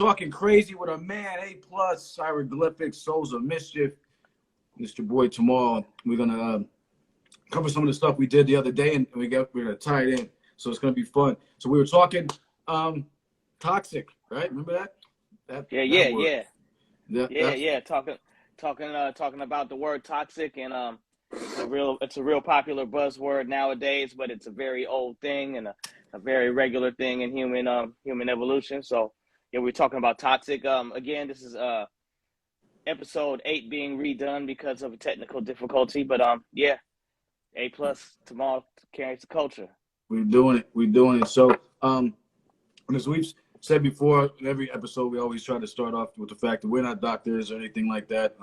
Talking Crazy with a man, A-Plus, hieroglyphics, souls of mischief. Mr. Boy Tamal. We're gonna cover some of the stuff we did the other day, and we're gonna tie it in. So it's gonna be fun. So we were talking toxic, right? Remember that? That word. Talking about the word toxic, and it's a real popular buzzword nowadays, but it's a very old thing and a very regular thing in human evolution. So yeah, we're talking about toxic. Again, this is episode 8 being redone because of a technical difficulty, but yeah, A-Plus tomorrow carries the culture. We're doing it. So as we've said before, in every episode we always try to start off with the fact that we're not doctors or anything like that.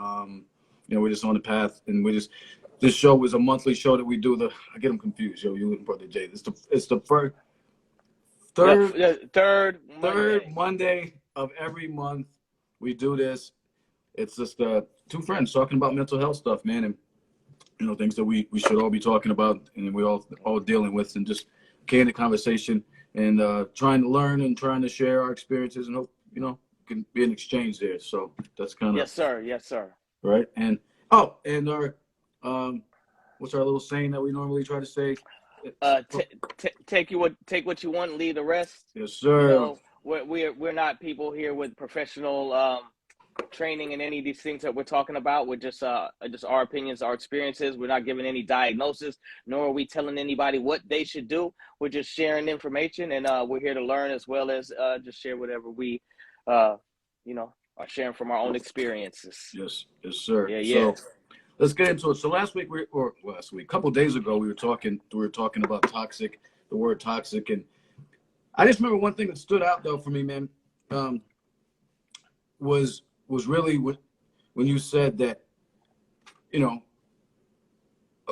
We're just on the path, and this show is a monthly show that we do. I get them confused, you and Brother Jay. It's the third Monday of every month. We do this. It's just two friends talking about mental health stuff, man, and things that we should all be talking about, and we all dealing with, and just candid conversation, and trying to learn and trying to share our experiences, and hope can be an exchange there. So that's kind of yes, sir. Right, and our what's our little saying that we normally try to say? Take what you want and leave the rest. Yes, sir. We're not people here with professional training in any of these things that we're talking about. We're just our opinions, our experiences. We're not giving any diagnosis, nor are we telling anybody what they should do. We're just sharing information, and we're here to learn, as well as just share whatever we are sharing from our own experiences. Yes, sir. Yeah. So let's get into it. So last week, a couple of days ago, we were talking about toxic, the word toxic, and I just remember one thing that stood out though for me, man, was really when you said that, a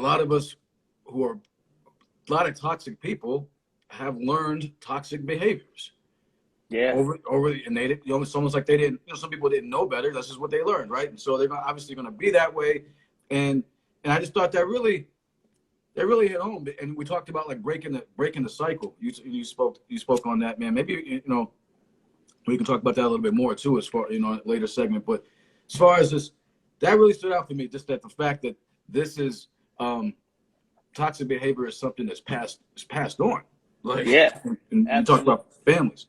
lot of us a lot of toxic people have learned toxic behaviors. Yeah. And they didn't, it's almost like they didn't, some people didn't know better. That's just what they learned, right? And so they're obviously going to be that way. And I just thought that really hit home. And we talked about like breaking the cycle. You spoke on that, man. Maybe, we can talk about that a little bit more too, as far, later segment. But as far as this, that really stood out for me, just that the fact that this is toxic behavior is something that's passed on. Like, yeah. And you talk about families.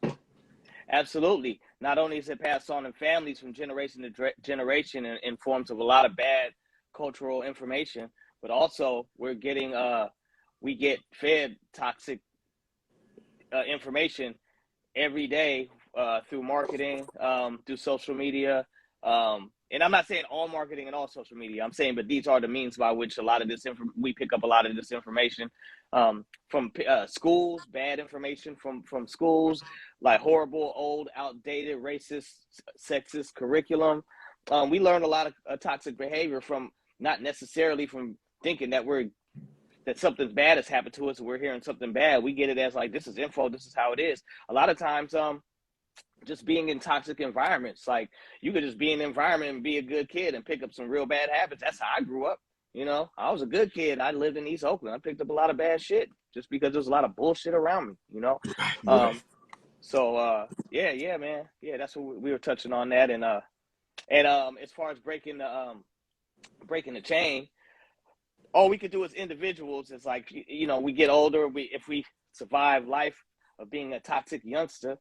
Absolutely. Not only is it passed on in families from generation to generation in forms of a lot of bad cultural information, but also we get fed toxic information every day through marketing, through social media. And I'm not saying all marketing and all social media. I'm saying, but these are the means by which a lot of this we pick up a lot of this information from schools, bad information from schools, like horrible, old, outdated, racist, sexist curriculum. We learn a lot of toxic behavior from not necessarily from thinking that something bad has happened to us, and we're hearing something bad. We get it as like, this is info, this is how it is. A lot of times, just being in toxic environments, like you could just be in an environment and be a good kid and pick up some real bad habits. That's how I grew up. I was a good kid. I lived in East Oakland. I picked up a lot of bad shit just because there was a lot of bullshit around me, Right. So yeah, man. Yeah, that's what we were touching on that. And as far as breaking the chain, all we could do as individuals is like, we get older. If we survive life of being a toxic youngster,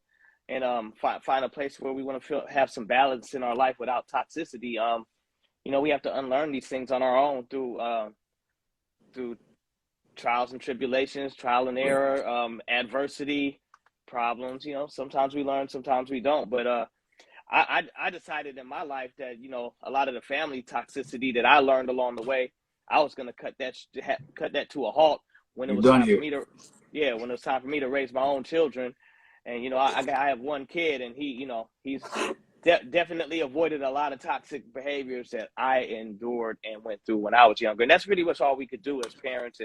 and find a place where we want to have some balance in our life without toxicity. We have to unlearn these things on our own through trials and tribulations, trial and error, adversity, problems. Sometimes we learn, sometimes we don't. But I decided in my life that a lot of the family toxicity that I learned along the way, I was going to cut that to a halt when it was time for me to when it was time for me to raise my own children. And, I have one kid, and he's definitely avoided a lot of toxic behaviors that I endured and went through when I was younger. And that's really what's all we could do as parents.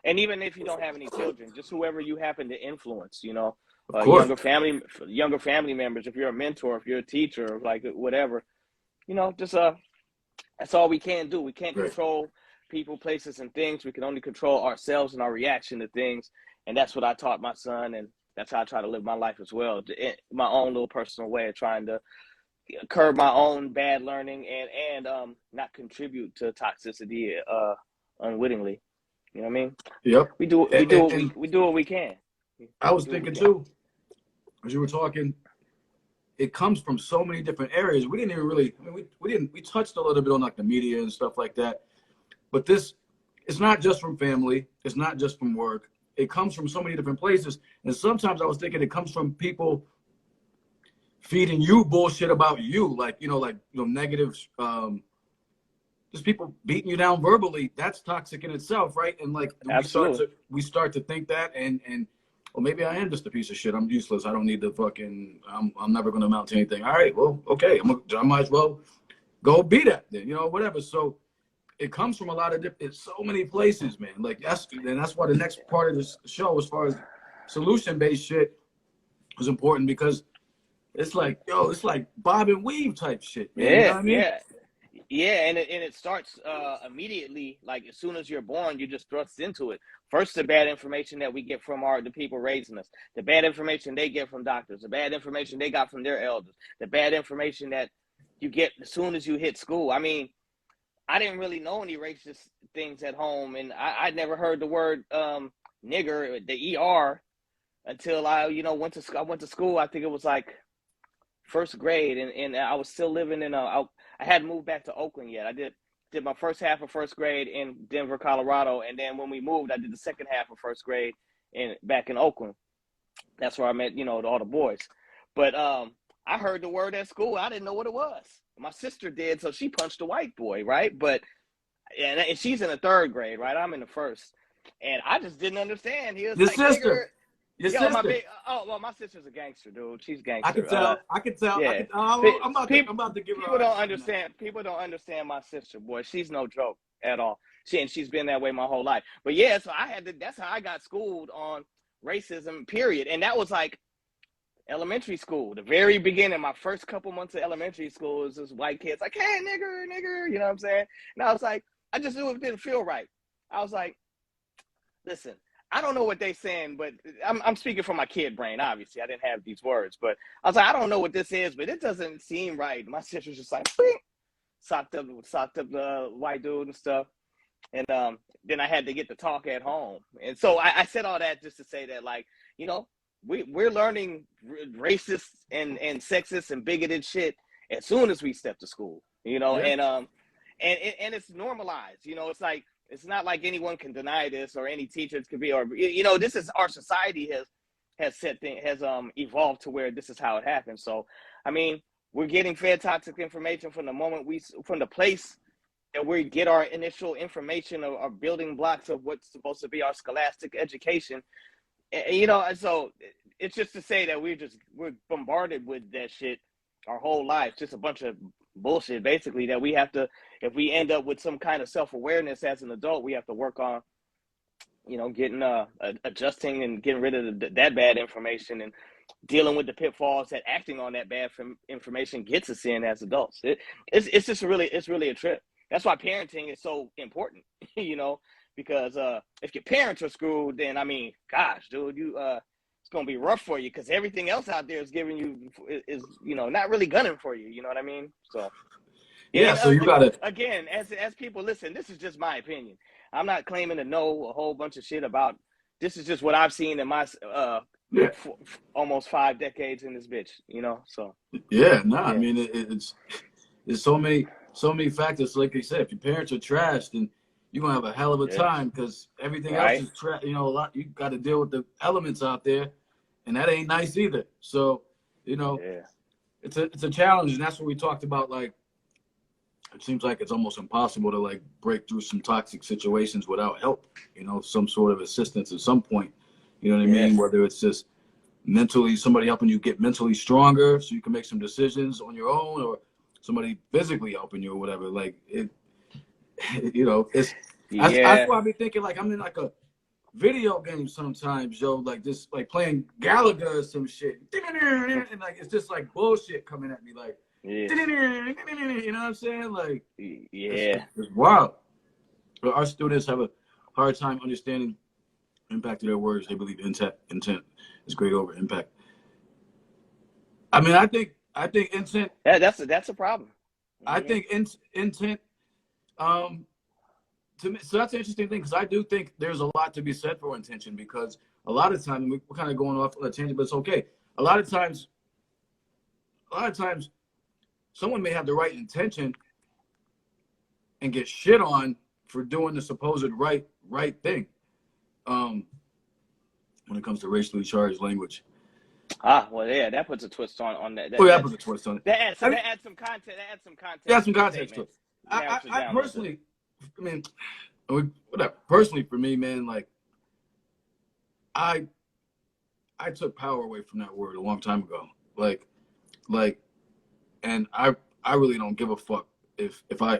And even if you don't have any children, just whoever you happen to influence, younger family members, if you're a mentor, if you're a teacher, like whatever, just that's all we can do. We can't control people, places, and things. We can only control ourselves and our reaction to things. And that's what I taught my son. And that's how I try to live my life as well. My own little personal way of trying to curb my own bad learning and not contribute to toxicity unwittingly. You know what I mean? Yep. We do we do what we can. I We was do what we thinking can. too, as you were talking, it comes from so many different areas. We didn't even really, I mean, we touched a little bit on like the media and stuff like that, but this, it's not just from family. It's not just from work. It comes from so many different places. And sometimes I was thinking it comes from people feeding you bullshit about you, like, negative, just people beating you down verbally. That's toxic in itself, right? And like Absolutely. we start to think that, and well, maybe I am just a piece of shit. I'm useless. I don't need to fucking. I'm never going to amount to anything. All right, well, okay. I might as well go be that then, whatever. So it comes from a lot of different, so many places, man. Like that's why the next part of this show, as far as solution-based shit, is important, because it's like, it's like bob and weave type shit, man. You know Yeah, what I mean? yeah. Yeah, and it starts immediately. Like as soon as you're born, you just thrust into it. First, the bad information that we get from the people raising us, the bad information they get from doctors, the bad information they got from their elders, the bad information that you get as soon as you hit school. I mean, I didn't really know any racist things at home, and I'd never heard the word nigger, the ER, until I went to school. I think it was like first grade, and I was still living in I hadn't moved back to Oakland yet. I did my first half of first grade in Denver, Colorado, and then when we moved, I did the second half of first grade back in Oakland. That's where I met all the boys. But I heard the word at school. I didn't know what it was. My sister did, so she punched a white boy, right? But and she's in the third grade, right? I'm in the first, and I just didn't understand. He was Your like, sister. "Nigger." Your Yo, sister. oh well, my sister's a gangster, dude. She's I could gangster. tell. I could tell. I Yeah. could. I'm about to give her a People hard don't time now. understand. People don't understand my sister, boy. She's no joke at all. She's been that way my whole life. But yeah, so I had to. That's how I got schooled on racism. Period. And that was like elementary school. The very beginning, my first couple months of elementary school was this white kids like, "Hey, nigger, nigger," you know what I'm saying? And I was like, I just knew it didn't feel right. I was like, listen, I don't know what they saying, but I'm speaking from my kid brain. Obviously, I didn't have these words, but I was like, I don't know what this is, but it doesn't seem right. My sister's just like, Bing! socked up the white dude and stuff, and then I had to get the talk at home, and so I said all that just to say that, like, we're learning racist and sexist and bigoted shit as soon as we step to school, Yeah. and it's normalized. It's like, it's not like anyone can deny this, or any teachers could be, or this is our society has evolved to where this is how it happens. So I mean, we're getting fed toxic information from the place that we get our initial information, or building blocks of what's supposed to be our scholastic education. And so it's just to say that we're bombarded with that shit our whole life, just a bunch of bullshit, basically, that we have to, if we end up with some kind of self-awareness as an adult, we have to work on, getting adjusting and getting rid of that bad information, and dealing with the pitfalls that acting on that bad information gets us in as adults. It's just really a trip. That's why parenting is so important, because if your parents are screwed, then I mean, gosh, dude, it's gonna be rough for you, because everything else out there is giving you is not really gunning for you. You know what I mean? So yeah, Yeah. and So you gotta. again, as people listen, this is just my opinion. I'm not claiming to know a whole bunch of shit about. This is just what I've seen in my Yeah. almost 5 decades in this bitch. So Yeah. Nah. I yeah, mean, it's so many factors. Like you said, if your parents are trash, then you're gonna have a hell of a yeah, time, because everything else right, is trash. A lot. You got to deal with the elements out there, and that ain't nice either. So, yeah, it's a challenge, and that's what we talked about. Like, it seems like it's almost impossible to like break through some toxic situations without help. Some sort of assistance at some point. You know what I yeah, mean? Whether it's just mentally, somebody helping you get mentally stronger so you can make some decisions on your own, or somebody physically helping you or whatever. Like it, it's that's yeah, why I be thinking like I'm in like a video game sometimes, yo, like this, like playing Galaga or some shit, and like it's just like bullshit coming at me, like, yeah, you know what I'm saying? Like it's, yeah, it's wild. But our students have a hard time understanding impact of their words. They believe intent is great over impact. I mean, I think intent. That's a problem. I think intent. To me, so that's an interesting thing because I do think there's a lot to be said for intention because a lot of times we're kind of going off on a tangent, but it's okay. A lot of times, someone may have the right intention and get shit on for doing the supposed right thing. When it comes to racially charged language. Well, yeah, that puts a twist on that. That puts a twist on it. That adds some context. That adds some context. Yeah, some context to it. I personally, I mean, whatever. Personally, for me, man, like, I took power away from that word a long time ago. Like, and I really don't give a fuck if I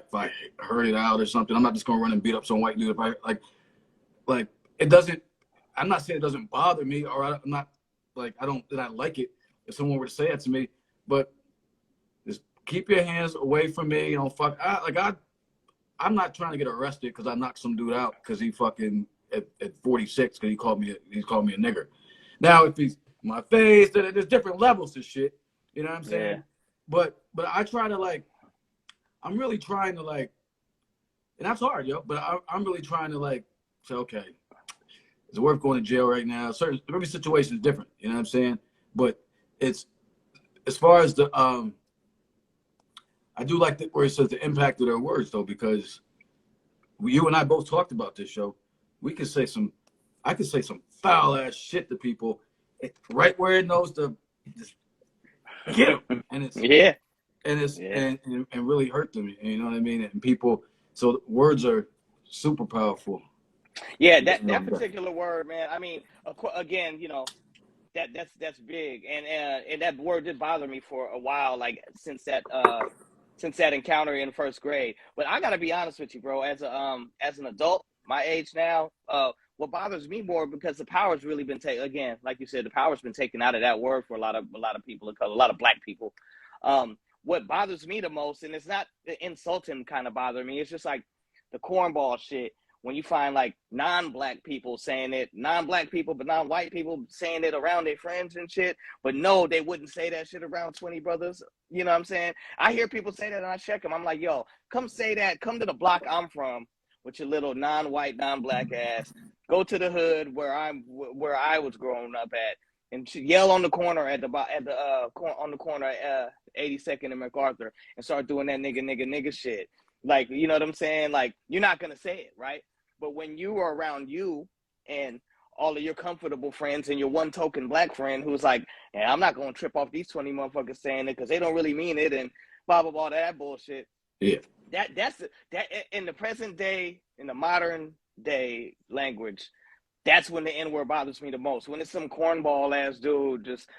heard it out or something. I'm not just gonna run and beat up some white dude if I like it doesn't. I'm not saying it doesn't bother me, or I'm not like I like it if someone were to say that to me, but just keep your hands away from me. You know, fuck. I'm not trying to get arrested because I knocked some dude out because he fucking at 46 because he called me a nigger. Now if he's in my face, there's different levels to shit. You know what I'm saying? Yeah. But I try to like. I'm really trying to like, and that's hard, yo. But I'm really trying to like say, okay, is it worth going to jail right now? Every situation is different. You know what I'm saying? But it's as far as the I do like where it says the impact of their words though, because you and I both talked about this show. I could say some foul ass shit to people, right where it knows to just get them, and it's and really hurt them. You know what I mean? And people, so words are super powerful. Yeah, that particular word, man. I mean, again, you know, that's big, and that word did bother me for a while, like since that encounter in first grade. But I gotta be honest with you, bro. As an adult, my age now, what bothers me more because the power's really been taken. Again, like you said, the power's been taken out of that word for a lot of people of color, a lot of black people. What bothers me the most, and it's not the insulting kind of bother me. It's just like the cornball shit. When you find like non-black people saying it, non-black people, but non-white people saying it around their friends and shit, but no, they wouldn't say that shit around 20 brothers. You know what I'm saying? I hear people say that and I check them. I'm like, yo, come say that. Come to the block I'm from with your little non-white, non-black ass. Go to the hood where I was growing up at and yell on the corner on the corner at 82nd and MacArthur and start doing that nigga shit. Like, you know what I'm saying? Like, you're not going to say it, right? But when you are around you and all of your comfortable friends and your one token black friend who's like, yeah, I'm not going to trip off these 20 motherfuckers saying it because they don't really mean it and blah, blah, blah, that bullshit. Yeah. That's in the present day, in the modern day language, that's when the N-word bothers me the most. When it's some cornball ass dude just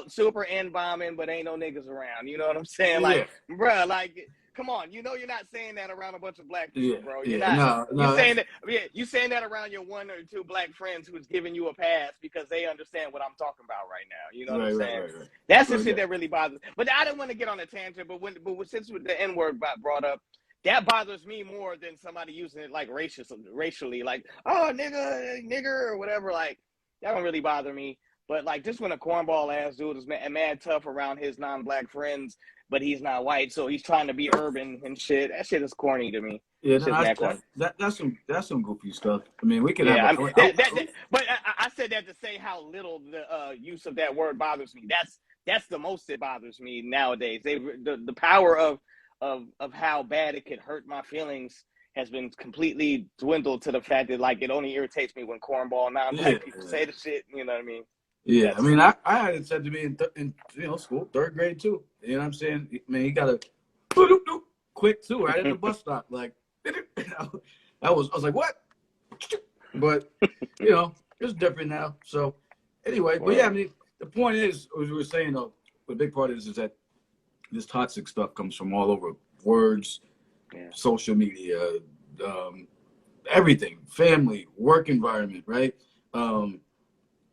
super N-bombing, but ain't no niggas around. You know what I'm saying? Like, bruh, like, come on, you know you're not saying that around a bunch of black people, bro. You're not. You're saying that. Yeah, you saying that around your one or two black friends who's giving you a pass because they understand what I'm talking about right now. You know what I'm saying? Right. That's the shit that really bothers. But I didn't want to get on a tangent. But since the N-word brought up, that bothers me more than somebody using it like racially, like oh nigger or whatever. Like that don't really bother me. But like just when a cornball ass dude is mad tough around his non-black friends, but he's not white, so he's trying to be urban and shit. That shit is corny to me. Yeah, that's some goofy stuff. I mean, we can have. But I said that to say how little the use of that word bothers me. That's the most it bothers me nowadays. The power of how bad it could hurt my feelings has been completely dwindled to the fact that like it only irritates me when cornball non-black people say the shit. You know what I mean? Yeah, I mean, I had it said to me in school, third grade too. You know what I'm saying? Man, you gotta quick too, right at the bus stop. Like, I was like, what? But it's different now. So anyway, but yeah, I mean, the point is, as we were saying though, the big part is that this toxic stuff comes from all over: words, social media, everything, family, work environment, right?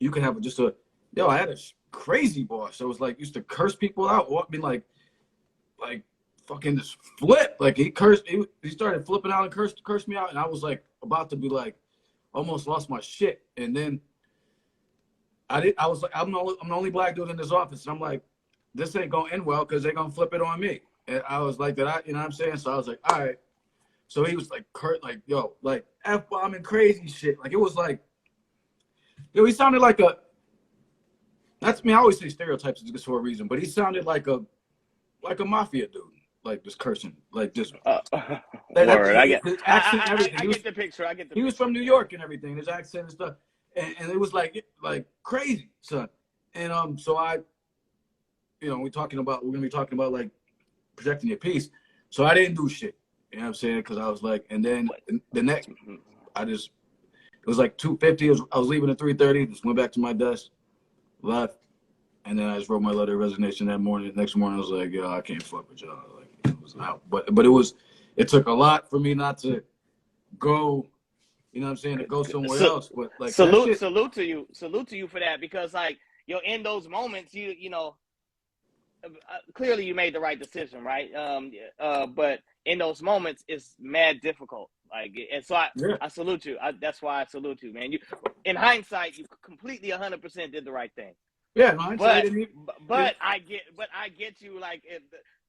You can have I had a crazy boss. So it was like, used to curse people out. I mean, like fucking just flip. Like he cursed, he started flipping out and cursed me out. And I was like, about to be like, almost lost my shit. And then I was like, I'm the only black dude in this office. And I'm like, this ain't gonna end well because they're gonna flip it on me. And I was like, you know what I'm saying? So I was like, all right. So he was like, Kurt, like, yo, like F-bombing crazy shit. Like, it was like, yo, he sounded like that's me. I always say stereotypes just for a reason, but he sounded like a mafia dude, like just cursing, like just Word. his accent and everything. I get the picture. I get the he was picture. from New York and everything, his accent and stuff. And it was like crazy, son. And so we're gonna be talking about like protecting your peace. So I didn't do shit. You know what I'm saying? Because I was like, and then the next, it was like 2:50. I was leaving at 3:30. Just went back to my desk, left, and then I just wrote my letter of resignation that morning. The next morning, I was like, yo, I can't fuck with y'all. Like, it was out. But it took a lot for me not to go. You know what I'm saying? To go somewhere else. But like, salute to you for that, because like, in those moments, clearly you made the right decision, right? But in those moments, it's mad difficult. Like, and so I salute you. That's why I salute you, man. You, in hindsight, you completely 100% did the right thing. Yeah, in hindsight. But I get you. Like,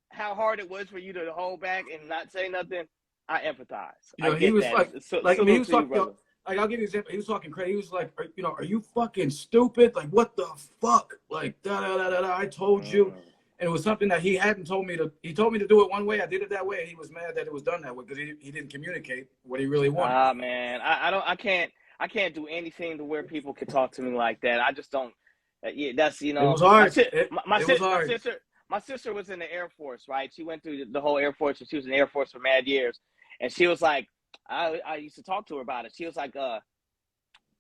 how hard it was for you to hold back and not say nothing. I empathize. I get he was that. like, I mean, he was talking. Like, I'll give you an example. He was talking crazy. He was like, are you fucking stupid? Like, what the fuck? Like, da da da da. I told you. And it was something that he hadn't told me to. He told me to do it one way. I did it that way, and he was mad that it was done that way because he didn't communicate what he really wanted. Man, I can't do anything to where people can talk to me like that. I just don't. Yeah, that's It was hard. My sister was in the Air Force, right? She went through the whole Air Force, and she was in the Air Force for mad years. And she was like, I used to talk to her about it. She was like,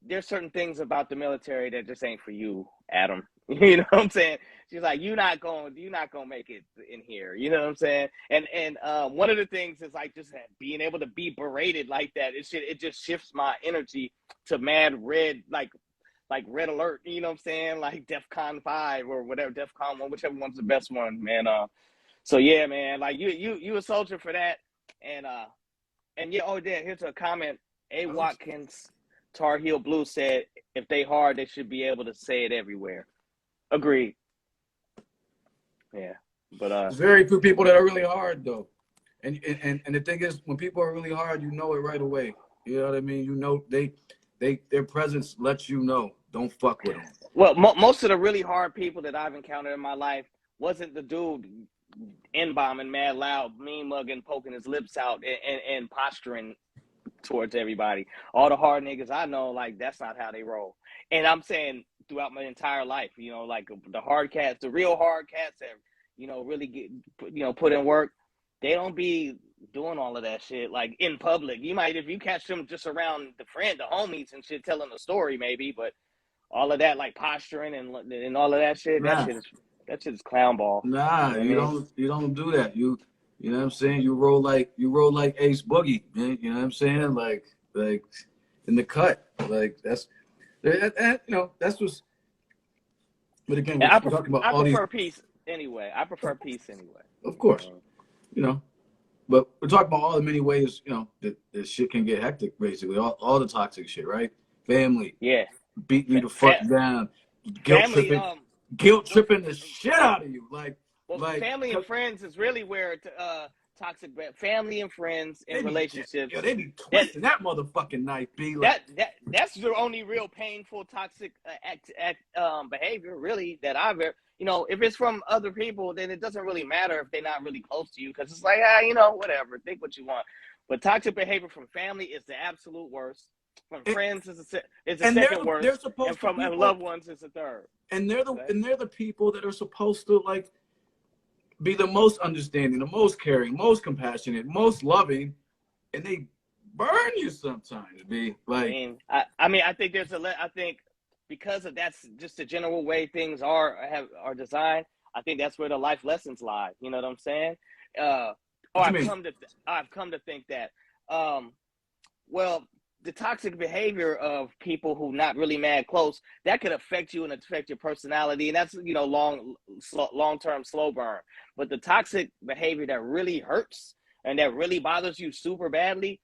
there's certain things about the military that just ain't for you, Adam. You know what I'm saying? She's like, you're not gonna make it in here. You know what I'm saying? And one of the things is like just being able to be berated like that. It just shifts my energy to mad red, like red alert. You know what I'm saying? Like DEFCON 5 or whatever, DEFCON 1, whichever one's the best one, man. So yeah, man, like you a soldier for that. And yeah, here's a comment. A. Watkins, Tar Heel Blue said, if they hard, they should be able to say it everywhere. Agreed. Yeah, but there's very few people that are really hard though, and the thing is, when people are really hard, you know it right away. You know what I mean? You know their presence lets you know. Don't fuck with them. Well, most of the really hard people that I've encountered in my life wasn't the dude N-bombing mad loud, mean mugging, poking his lips out, and posturing towards everybody. All the hard niggas I know, like, that's not how they roll. And I'm saying throughout my entire life, like the hard cats, the real hard cats that, really get, put in work, they don't be doing all of that shit, like, in public. You might, if you catch them just around the homies and shit, telling a story maybe, but all of that, like, posturing and all of that shit, that shit is clown ball. Nah, you don't do that. You know what I'm saying? You roll like Ace Boogie, man. You know what I'm saying? Like in the cut. Like that's what's. But again, I we're talking about I all prefer these. peace anyway. I prefer peace anyway. Of course, but we're talking about all the many ways that shit can get hectic. Basically, all the toxic shit, right? Family, Yeah, beating you the fuck down, family, guilt tripping the shit out of you, like. Family and friends is really where toxic. Family and friends in relationships. They be twisting that motherfucking knife. Be like that's the only real painful toxic behavior, really, that I've ever. If it's from other people, then it doesn't really matter if they're not really close to you, because it's like, whatever, think what you want. But toxic behavior from family is the absolute worst. From friends is the second worst. They're supposed and from to loved ones is the third. And they're the people that are supposed to like be the most understanding, the most caring, most compassionate, most loving, and they burn you sometimes. Be like, I think I think because of that's just the general way things are designed. I think that's where the life lessons lie. You know what I'm saying? I've come to think that. Well, the toxic behavior of people who not really mad close, that could affect you and affect your personality, and that's long-term slow burn. But the toxic behavior that really hurts and that really bothers you super badly,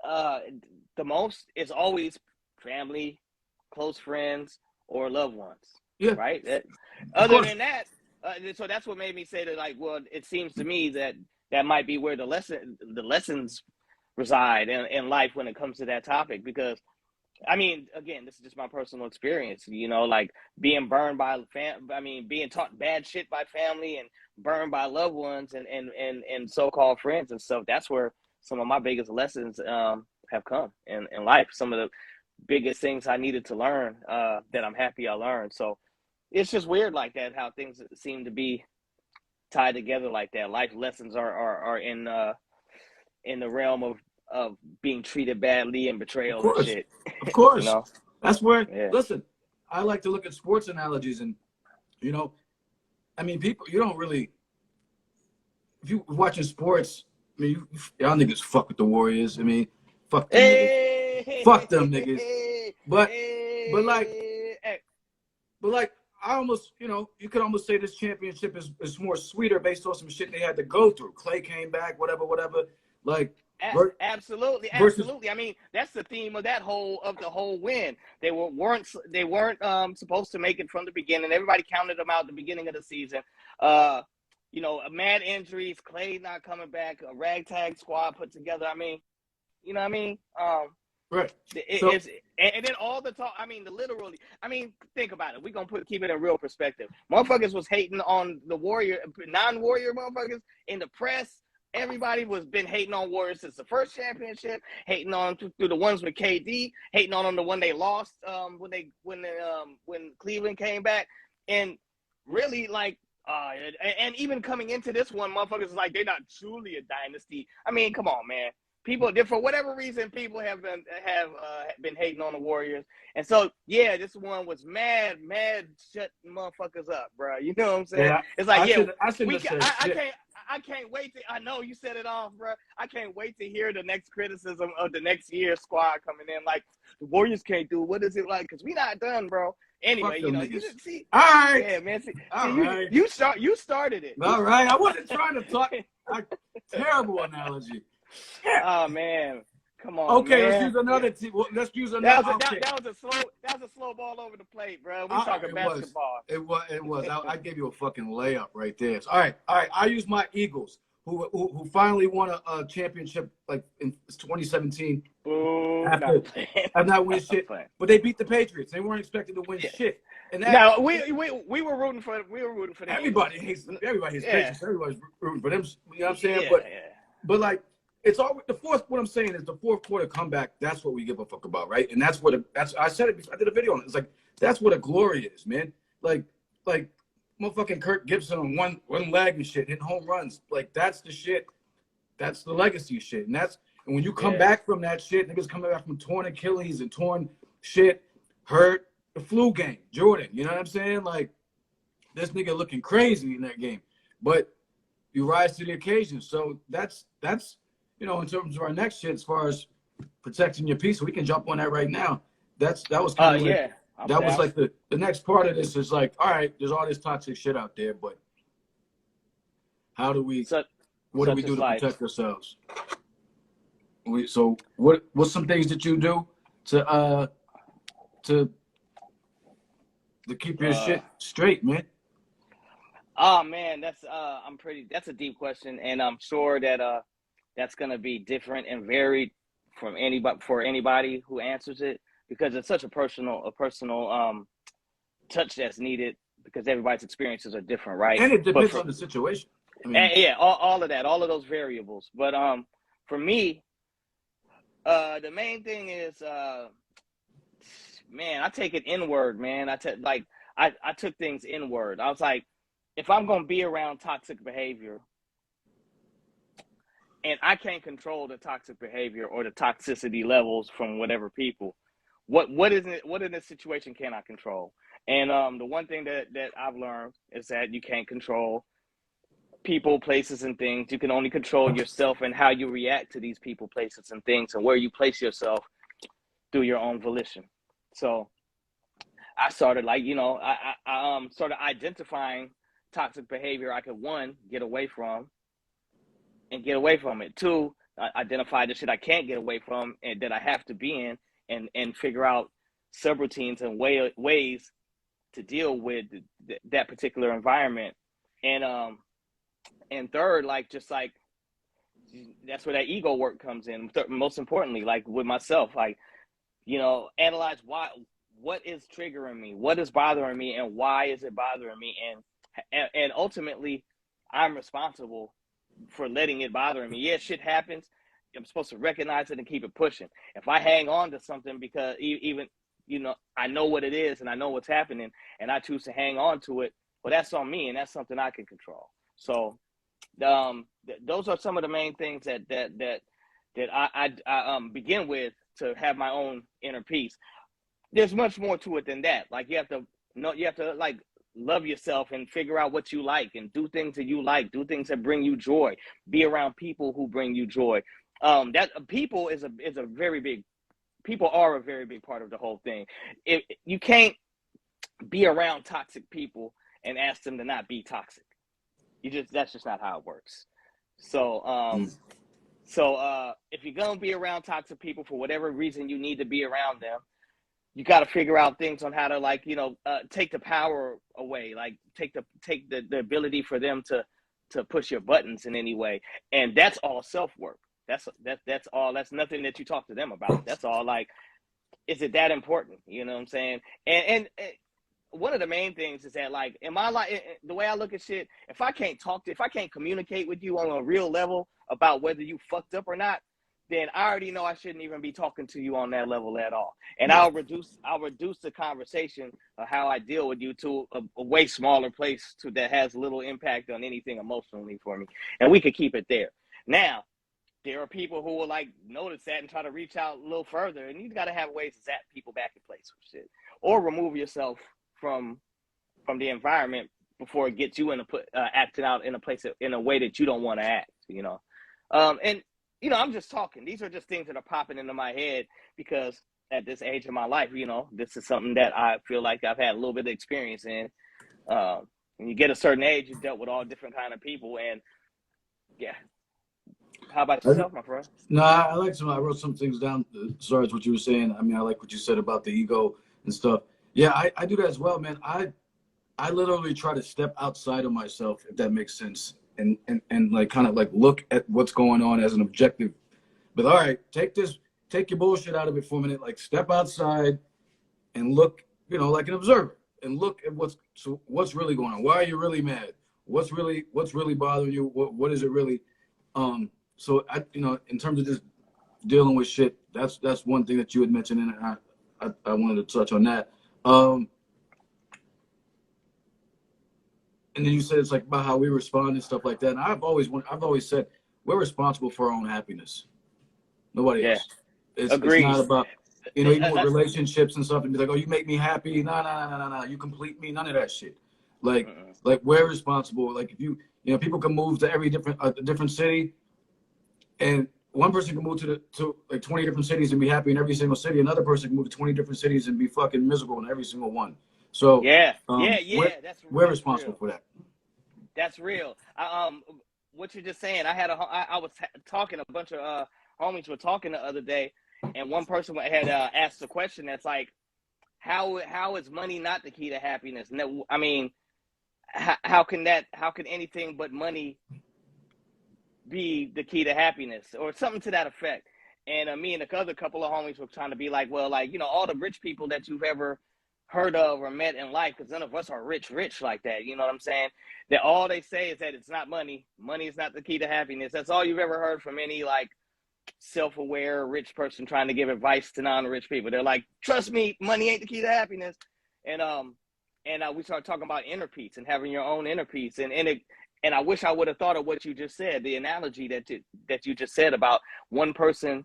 the most is always family, close friends, or loved ones, Yeah, right? of Other course. than that, so that's what made me say that, like, well, it seems to me that that might be where the lessons reside in life when it comes to that topic. Because I mean, again, this is just my personal experience, like being burned by being taught bad shit by family and burned by loved ones and so-called friends and stuff. That's where some of my biggest lessons have come in life. Some of the biggest things I needed to learn that I'm happy I learned. So it's just weird like that, how things seem to be tied together like that. Life lessons are in the realm of being treated badly and Of betrayal and course. shit. Of you course. know? That's where, Yeah. listen, I like to look at sports analogies and, you know, I mean, people, you don't really, if you're watching sports, I mean, y'all niggas fuck with the Warriors. I mean, fuck them niggas. Hey, Fuck them niggas. But, but like, hey. but like, I almost, you could almost say this championship is more sweeter based on some shit they had to go through. Clay came back, whatever, whatever. Like, Absolutely, versus, absolutely. I mean, that's the theme of the whole win. They weren't supposed to make it from the beginning. Everybody counted them out at the beginning of the season. Uh, mad injuries, Clay not coming back, a ragtag squad put together. I mean, you know what I mean? right. So, It's and then all the talk. I mean, literally. I mean, think about it. We're gonna keep it in real perspective. Motherfuckers was hating on the non-Warrior motherfuckers in the press. Everybody was been hating on Warriors since the first championship, hating on through the ones with KD, hating on them the one they lost when Cleveland came back, and really like and even coming into this one, motherfuckers is like they're not truly a dynasty. I mean, come on, man. People, for whatever reason, people have been hating on the Warriors, and so yeah, this one was mad, shut motherfuckers up, bro. You know what I'm saying? yeah, It's like, yeah, I shouldn't have said shit. I can't wait to. I know you set it off, bro. I can't wait to hear the next criticism of the next year's squad coming in. Like the Warriors can't do. What is it like? Because we not done, bro. Fuck Anyway, them you niggas. didn't see. All right. Yeah, man. See, All you right. you started it. All right. I wasn't trying to talk. Terrible analogy. Oh man, come on, Okay, let's man. use another team. Let's use another. That was a slow ball over the plate, bro. We talking basketball. It was. I gave you a fucking layup right there. So, all right. I use my Eagles, who finally won a championship like in 2017. Boo! After not winning shit, but they beat the Patriots. They weren't expected to win shit. And that, no, we were rooting for them. Everybody hates Patriots. Everybody's rooting for them. You know what I'm saying? Yeah, but like. It's all the fourth. What I'm saying is the fourth quarter comeback. That's what we give a fuck about, right? And that's what I said it. I did a video on it. It's like that's what a glory is, man. Like motherfucking Kirk Gibson on one leg and shit, hitting home runs. Like that's the shit. That's the legacy shit. And when you come back from that shit, niggas coming back from torn Achilles and torn shit, hurt, the flu game, Jordan. You know what I'm saying? Like this nigga looking crazy in that game, but you rise to the occasion. So that's. In terms of our next shit, as far as protecting your peace, we can jump on that right now. That was kind of that was like the next part of this is like, all right, there's all this toxic shit out there, but how do we, what do we do to protect ourselves? What's some things that you do to keep your shit straight, man? Oh man, that's a deep question, and I'm sure that that's going to be different and varied for anybody who answers it, because it's such a personal touch that's needed, because everybody's experiences are different, right? And it depends on the situation. I mean, all of that, all of those variables. But for me, the main thing is, man, I take it inward, man. I took things inward. I was like, if I'm going to be around toxic behavior, and I can't control the toxic behavior or the toxicity levels from whatever people, what in this situation can I control? And the one thing that I've learned is that you can't control people, places, and things. You can only control yourself and how you react to these people, places, and things, and where you place yourself through your own volition. So I started I started identifying toxic behavior I could, one, get away from it. Two, identify the shit I can't get away from and that I have to be in. and figure out subroutines and ways to deal with that particular environment. And third, like, just like, that's where that ego work comes in. Most importantly, like with myself, like, analyze what is triggering me, what is bothering me, and why is it bothering me, and ultimately, I'm responsible for letting it bother me. Yeah, shit happens. I'm supposed to recognize it and keep it pushing. If I hang on to something because even I know what it is and I know what's happening, and I choose to hang on to it, well, that's on me, and that's something I can control. So, those are some of the main things that I begin with to have my own inner peace. There's much more to it than that. Like, you have to like love yourself and figure out what you like and do things that you like, do things that bring you joy, be around people who bring you joy. That people is a very big, people are a very big part of the whole thing. You can't be around toxic people and ask them to not be toxic. That's just not how it works. So, if you're gonna be around toxic people for whatever reason you need to be around them, you got to figure out things on how to, like, take the power away, like take the ability for them to push your buttons in any way. And that's all self-work. That's all. That's nothing that you talk to them about. That's all. Like, is it that important? You know what I'm saying? And one of the main things is that, like, in my life, the way I look at shit, if I can't communicate with you on a real level about whether you fucked up or not, then I already know I shouldn't even be talking to you on that level at all. And I'll reduce the conversation of how I deal with you to a way smaller place that has little impact on anything emotionally for me. And we could keep it there. Now, there are people who will, like, notice that and try to reach out a little further. And you got to have ways to zap people back in place with shit, or remove yourself from the environment before it gets you acting out in a place in a way that you don't want to act. And I'm just talking. These are just things that are popping into my head because at this age of my life, this is something that I feel like I've had a little bit of experience in. When you get a certain age, you've dealt with all different kind of people, and yeah. How about yourself, my friend? No, I wrote some things down as far as what you were saying. I mean, I like what you said about the ego and stuff. Yeah, I do that as well, man. I literally try to step outside of myself, if that makes sense, and like kind of like look at what's going on as an objective. But all right, take your bullshit out of it for a minute. Like, step outside and look, like an observer, and look at what's really going on. Why are you really mad? What's really bothering you? What is it really? So in terms of just dealing with shit, that's one thing that you had mentioned, and I wanted to touch on that. And then you said it's like about how we respond and stuff like that. And I've always said we're responsible for our own happiness. Nobody else. It's not about, even with relationships and stuff, and be like, oh, you make me happy. No. You complete me. None of that shit. Like we're responsible. Like, if people can move to every different city, and one person can move to like 20 different cities and be happy in every single city. Another person can move to 20 different cities and be fucking miserable in every single one. So we're responsible for that. That's real. What you're just saying, I was talking, a bunch of homies were talking the other day, and one person had asked a question that's like, how is money not the key to happiness? And I mean, how can anything but money be the key to happiness, or something to that effect? And me and the other couple of homies were trying to be like, well, like, all the rich people that you've ever heard of or met in life, because none of us are rich like that, you know what I'm saying? That all they say is that it's not money is not the key to happiness. That's all you've ever heard from any, like, self-aware rich person trying to give advice to non-rich people. They're like, trust me, money ain't the key to happiness. And we started talking about inner peace and having your own inner peace, and I wish I would have thought of what you just said, the analogy that you just said about one person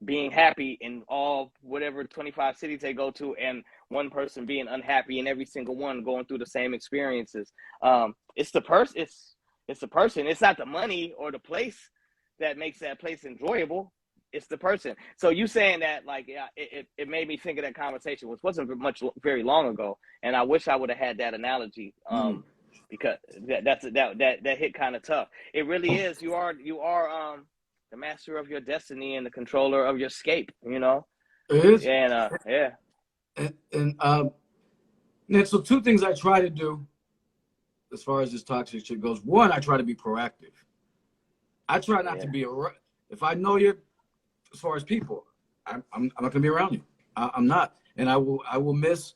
being happy in all whatever 25 cities they go to, and one person being unhappy in every single one, going through the same experiences. It's the person. It's the person. It's not the money or the place that makes that place enjoyable. It's the person. So you saying that, like, yeah, it made me think of that conversation, which wasn't very long ago, and I wish I would have had that analogy. Because that hit kind of tough. It really is. You are the master of your destiny and the controller of your escape. It is. Yeah, and yeah. And so two things I try to do as far as this toxic shit goes. One, I try to be proactive. I try not to Yeah. be if I know you as far as people, I'm not gonna be around you. I'm not, and I will miss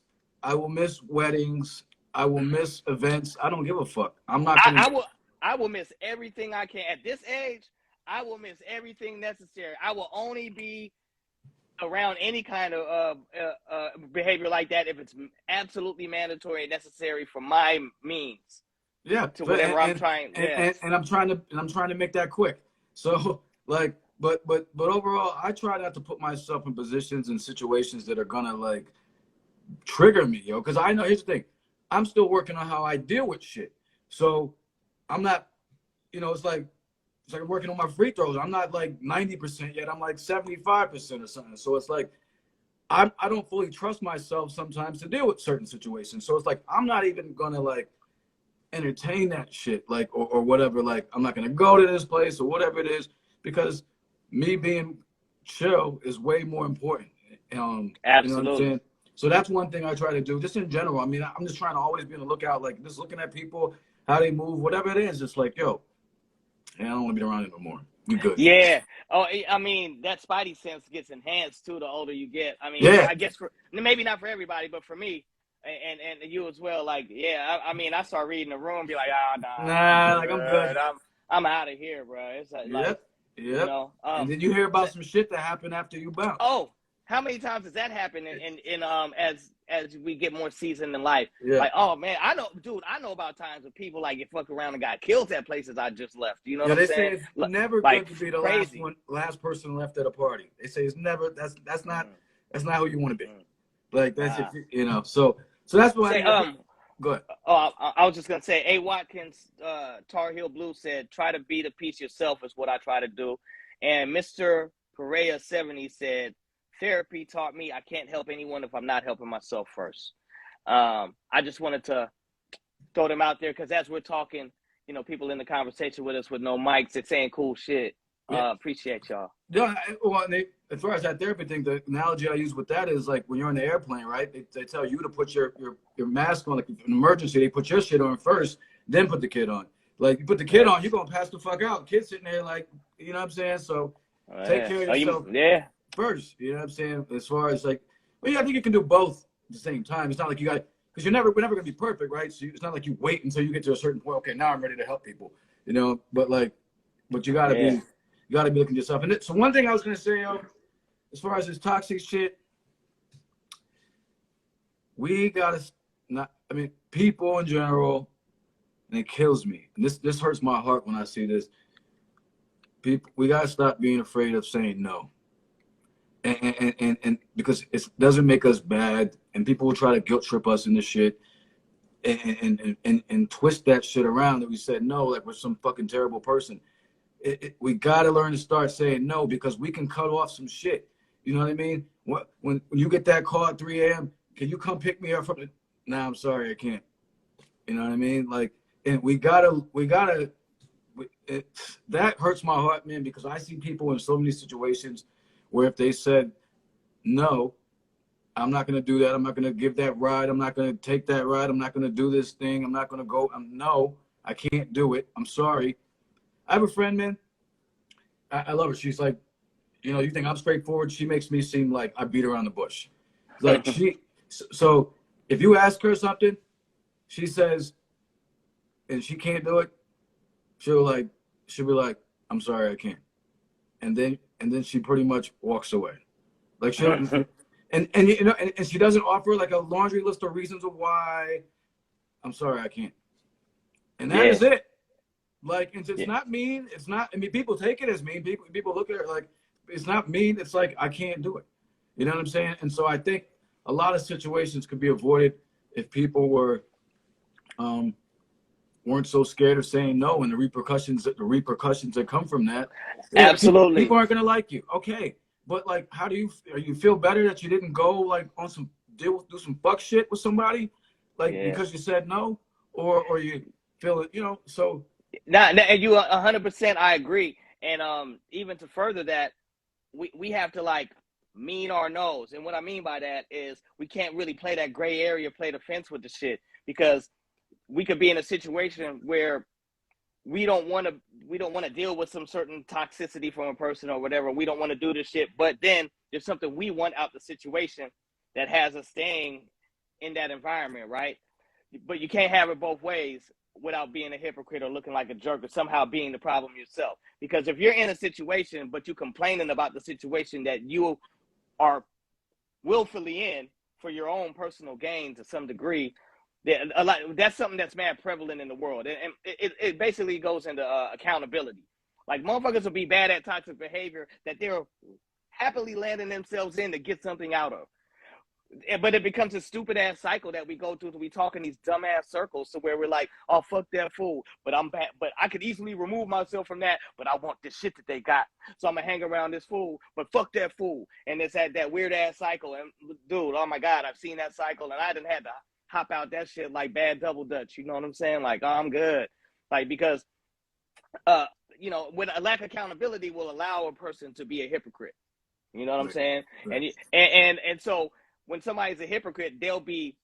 weddings. I will miss events. I don't give a fuck. I'm not gonna. I will miss everything I can at this age. I will miss everything necessary. I will only be around any kind of behavior like that if it's absolutely mandatory and necessary for my means Yeah, to whatever I'm trying. Yeah. and I'm trying to make that quick. So like, but overall, I try not to put myself in positions and situations that are gonna like trigger me, yo. Because I know here's the thing, I'm still working on how I deal with shit. So I'm not, it's like I'm working on my free throws. I'm not like 90% yet. I'm like 75% or something. So it's like I don't fully trust myself sometimes to deal with certain situations. So it's like I'm not even gonna like entertain that shit, like or whatever. Like I'm not gonna go to this place or whatever it is because me being chill is way more important. You know what I'm Absolutely. saying? So that's one thing I try to do, just in general. I mean, I'm just trying to always be on the lookout, like just looking at people, how they move, whatever it is. Just like, yo, I don't want to be around it no more. We good. Yeah. Oh, I mean, that spidey sense gets enhanced too the older you get. I mean, Yeah. I guess for maybe not for everybody, but for me and you as well. Like, yeah, I mean, I start reading the room, be like, nah, I'm Nah, like I'm good. good. I'm out of here, bro. It's like, Yep. Yep. And then you hear so, about some shit that happened after you bounce. oh, how many times does that happen in as we get more seasoned in life? Yeah. Like, oh man, I know about times when people like get fucked around and got killed at places I just left. You know Yeah, what I'm they say saying? it's never Like good to be the crazy. last person left at a party. They say it's never. That's not who you want to be. Mm. Like that's Nah. So that's why I Say think. Go ahead. Oh, I was just gonna say, A. Watkins, Tar Heel Blue said, "Try to be the piece yourself is what I try to do," and Mr. Perea 70 said, "Therapy taught me I can't help anyone if I'm not helping myself first." I just wanted to throw them out there because as we're talking, people in the conversation with us with no mics, it's saying cool shit. Yeah. Appreciate y'all. Yeah. Well, as far as that therapy thing, the analogy I use with that is like when you're in the airplane, right? They tell you to put your mask on. Like if an emergency, they put your shit on first, then put the kid on. Like you put the kid on, you're gonna pass the fuck out. Kid's sitting there like, you know what I'm saying? So take care of yourself first. You know what I'm saying? As far as like, well, yeah, I think you can do both at the same time. It's not like you got because we're never gonna be perfect, right? So it's not like you wait until you get to a certain point. Okay, now I'm ready to help people. But you gotta be. You got to be looking at yourself. And so one thing I was going to say, as far as this toxic shit, we got to not, I mean, people in general, and it kills me. And this hurts my heart when I see this. People, we got to stop being afraid of saying no. And because it doesn't make us bad. And people will try to guilt trip us in this shit and twist that shit around that we said no, like we're some fucking terrible person. We got to learn to start saying no because we can cut off some shit. You know what I mean? When you get that call at 3 a.m., can you come pick me up from the? Nah, I'm sorry, I can't. You know what I mean? Like, and that hurts my heart, man, because I see people in so many situations where if they said no, I'm not going to do that. I'm not going to give that ride. I'm not going to take that ride. I'm not going to do this thing. I'm not going to go. No, I can't do it. I'm sorry. I have a friend, man. I love her. She's like, you think I'm straightforward. She makes me seem like I beat around the bush. Like so if you ask her something, she says, and she can't do it, she'll be like, I'm sorry, I can't. And then she pretty much walks away. Like she and she doesn't offer like a laundry list of reasons of why I'm sorry, I can't. And that is it. Like, it's not mean. It's not. I mean, people take it as mean. People look at it like it's not mean. It's like I can't do it. You know what I'm saying? And so I think a lot of situations could be avoided if people weren't so scared of saying no and the repercussions that come from that. Yeah, Absolutely. People aren't gonna like you. Okay, but like, how do you feel better that you didn't go like on some do some fuck shit with somebody, like because you said no, or you feel it, so. And you 100%, I agree. And even to further that, we have to like mean our nose. And what I mean by that is we can't really play that gray area, play the fence with the shit, because we could be in a situation where we don't want to deal with some certain toxicity from a person or whatever. We don't want to do this shit, but then there's something we want out the situation that has us staying in that environment, right? But you can't have it both ways without being a hypocrite or looking like a jerk or somehow being the problem yourself. Because if you're in a situation but you're complaining about the situation that you are willfully in for your own personal gain to some degree, that's something that's mad prevalent in the world. And it basically goes into accountability. Like, motherfuckers will be bad at toxic behavior that they're happily landing themselves in to get something out of. But it becomes a stupid ass cycle that we go through. We talk in these dumb ass circles to where we're like, oh, fuck that fool. But I'm bad. But I could easily remove myself from that. But I want this shit that they got. So I'm going to hang around this fool. But fuck that fool. And it's that weird ass cycle. And dude, oh my God, I've seen that cycle. And I didn't have to hop out that shit like bad double dutch. You know what I'm saying? Like, oh, I'm good. Like, because, you know, with a lack of accountability will allow a person to be a hypocrite. You know what I'm saying? Right. And so when somebody's a hypocrite, they'll be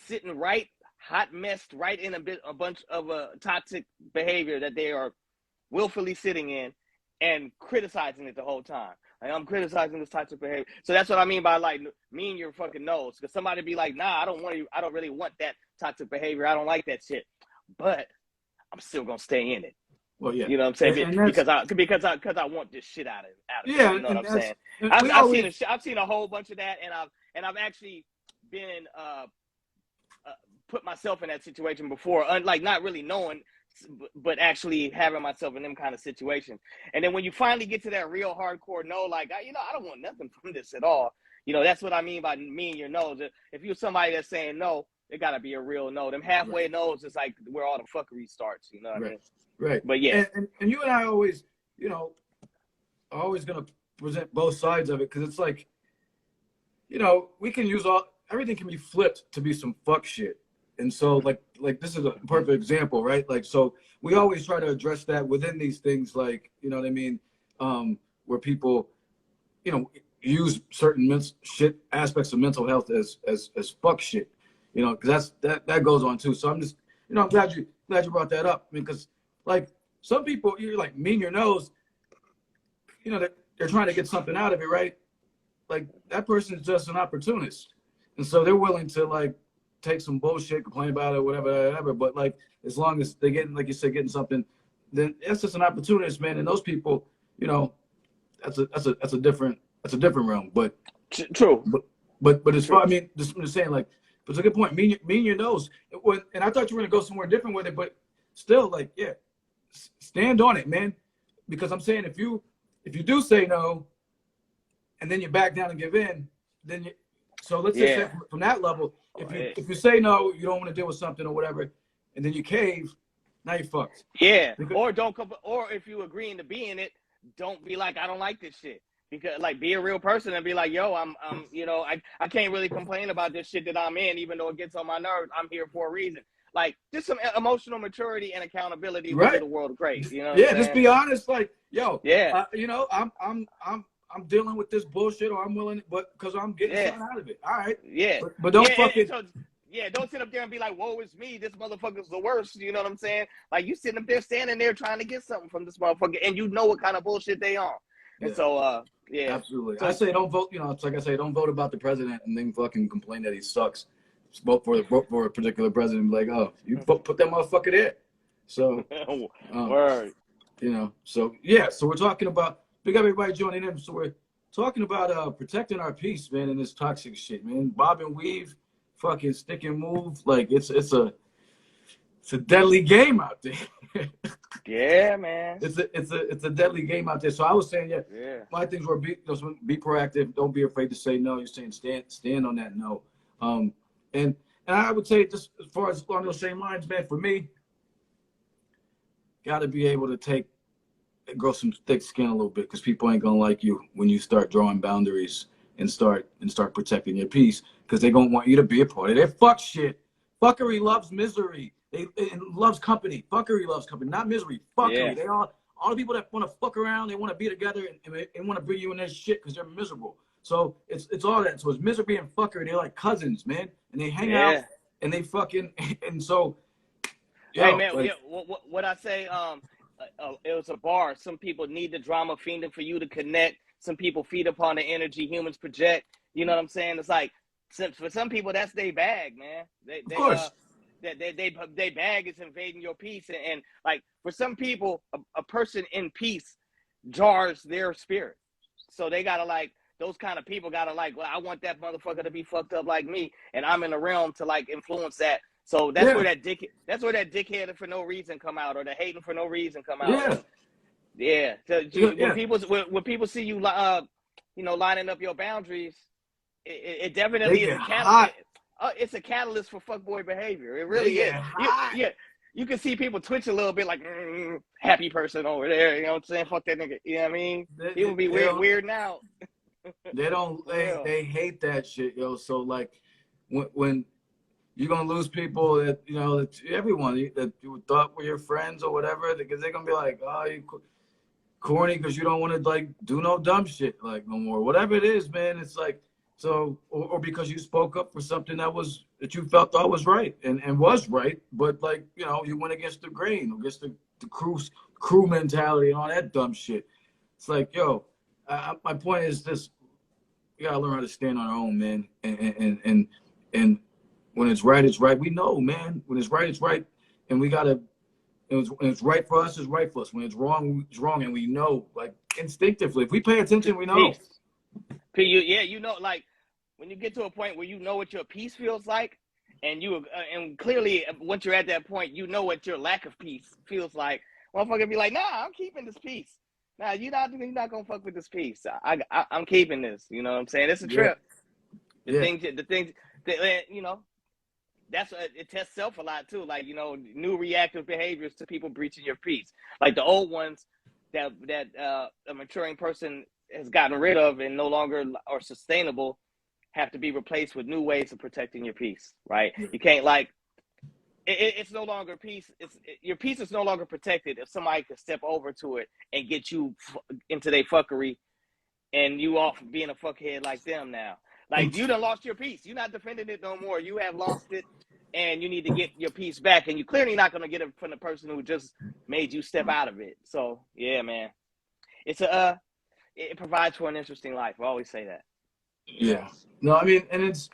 sitting right, hot messed right in a bunch of toxic behavior that they are willfully sitting in and criticizing it the whole time. Like, I'm criticizing this toxic behavior. So that's what I mean by, like, mean your fucking nose. Because somebody be like, nah, I don't really want that toxic behavior. I don't like that shit. But I'm still gonna stay in it. Well, yeah, you know what I'm saying, because I want this shit out of yeah, it. You know what I'm saying? I've seen a whole bunch of that, and I've actually been put myself in that situation before, like not really knowing, but actually having myself in them kind of situations. And then when you finally get to that real hardcore no, like, I don't want nothing from this at all. You know, that's what I mean by mean your nose. If you're somebody that's saying no, it gotta be a real no. Them halfway no's is like where all the fuckery starts. You know what I mean? Right. But yeah. And you and I always, you know, are always going to present both sides of it, because it's like, you know, we can use everything can be flipped to be some fuck shit. And so like this is a perfect example, right? Like, so we always try to address that within these things, like, you know what I mean? Where people, you know, use certain shit aspects of mental health as fuck shit, you know, because that goes on too. So I'm just, you know, I'm glad you brought that up. I mean, because like some people, you're like, mean your nose, you know, they're trying to get something out of it, right? Like, that person is just an opportunist. And so they're willing to, like, take some bullshit, complain about it, whatever. But, like, as long as they're getting, like you said, getting something, then it's just an opportunist, man. And those people, you know, that's a different realm. But true. But as far, I mean, I'm just saying, like, but it's a good point. Mean your nose. And I thought you were gonna go somewhere different with it, but still, like, yeah. Stand on it, man. Because I'm saying, if you do say no, and then you back down and give in, then so let's just say from that level, if you say no, you don't want to deal with something or whatever, and then you cave, now you're fucked. Yeah. Or don't come. Or if you agreeing to be in it, don't be like, I don't like this shit. Because, like, be a real person and be like, yo, I'm you know, I can't really complain about this shit that I'm in, even though it gets on my nerves. I'm here for a reason. Like, just some emotional maturity and accountability to the world of crazy. You know what I'm saying? Just be honest. Like, yo, yeah, you know, I'm dealing with this bullshit, or I'm willing, but because I'm getting something out of it. All right. Yeah. But don't fucking. Don't sit up there and be like, woe is me, this motherfucker's the worst. You know what I'm saying? Like, you sitting up there standing there trying to get something from this motherfucker, and you know what kind of bullshit they on. And so, absolutely. So, I say don't vote. You know, it's like I say, don't vote about the president and then fucking complain that he sucks. Vote for a particular president. Like, oh, you put that motherfucker there. So, word. You know. So yeah. So we're talking about. Big up everybody joining in. So we're talking about protecting our peace, man, in this toxic shit, man. Bob and weave, fucking stick and move. Like, it's a deadly game out there. Yeah, man. It's a deadly game out there. So I was saying, my things were be proactive. Don't be afraid to say no. You're saying stand on that no. And I would say, just as far as along those same lines, man, for me, got to be able to grow some thick skin a little bit, because people ain't gonna like you when you start drawing boundaries and start protecting your peace, because they gonna want you to be a part of their fuck shit. Fuckery loves misery. It loves company. Fuckery loves company, not misery. Fuckery. They all the people that want to fuck around, they want to be together, and they want to bring you in their shit because they're miserable. So it's all that. So it's misery and fuckery. They're like cousins, man, and they hang out Yeah. and they fucking and so Hey yo man, like yeah, what I say? It was a bar. Some people need the drama fiending for you to connect. Some people feed upon the energy humans project. You know what I'm saying? It's like for some people that's their bag, man. of course They bag is invading your peace, and like for some people, a person in peace jars their spirit. So they gotta like those kind of people gotta like, well, I want that motherfucker to be fucked up like me, and I'm in the realm to like influence that. So yeah that's where that dickhead for no reason come out, or the hating for no reason come out, yeah or yeah. So yeah when people see you, lining up your boundaries, it they definitely is get a catalyst. hot It's a catalyst for fuckboy behavior. It they really get is. hot You can see people twitch a little bit, like happy person over there. You know what I'm saying? Fuck that nigga. You know what I mean? He would be they don't weird now. they don't For real. they hate that shit, yo. So like when you're gonna lose people that you know that everyone that you thought were your friends or whatever because they're gonna be like, oh, you corny because you don't want to like do no dumb shit like no more. Whatever it is, man. It's like so, or because you spoke up for something that you felt thought was right and was right, but like you know you went against the grain, against the crew mentality and all that dumb shit. It's like, yo, my point is this: we gotta learn how to stand on our own, man, and when it's right. We know, man. When it's right, and we gotta. When it's right for us, it's right for us. When it's wrong, and we know, like instinctively. If we pay attention, we know. Peace. Like when you get to a point where you know what your peace feels like, and clearly once you're at that point, you know what your lack of peace feels like. Motherfucker be like, nah, I'm keeping this peace. Nah, you're not gonna fuck with this peace. I'm keeping this. You know what I'm saying? It's a Yeah, trip. yeah, The things that that's it tests self a lot too. Like new reactive behaviors to people breaching your peace. Like the old ones that a maturing person has gotten rid of and no longer are sustainable have to be replaced with new ways of protecting your peace. Right? yeah. You can't like it's no longer peace. Your peace is no longer protected if somebody could step over to it and get you into their fuckery and you off being a fuckhead like them now. Like And you done lost your peace. You're not defending it no more. You have lost it, and you need to get your peace back. And you're clearly not gonna get it from the person who just made you step out of it. So yeah, man, it's it provides for an interesting life. I always say that. You know. yeah, no, I mean, and it's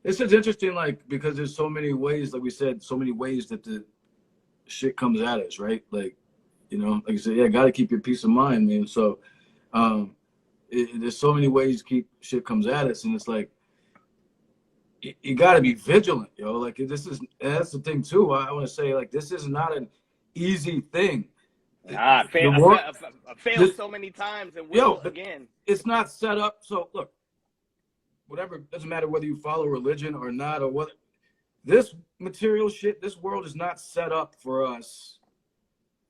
just interesting, like because there's so many ways, like we said, so many ways that the shit comes at us, right? Like, you know, like you said, yeah, got to keep your peace of mind, man. So, um, there's so many ways to keep shit comes at us, and it's like you got to be vigilant, yo. Like that's the thing too. I want to say like this is not an easy thing. Nah, The work, I failed this, so many times and will yo, again. it's not set up. So look, whatever, doesn't matter whether you follow religion or not or what. This material shit, this world is not set up for us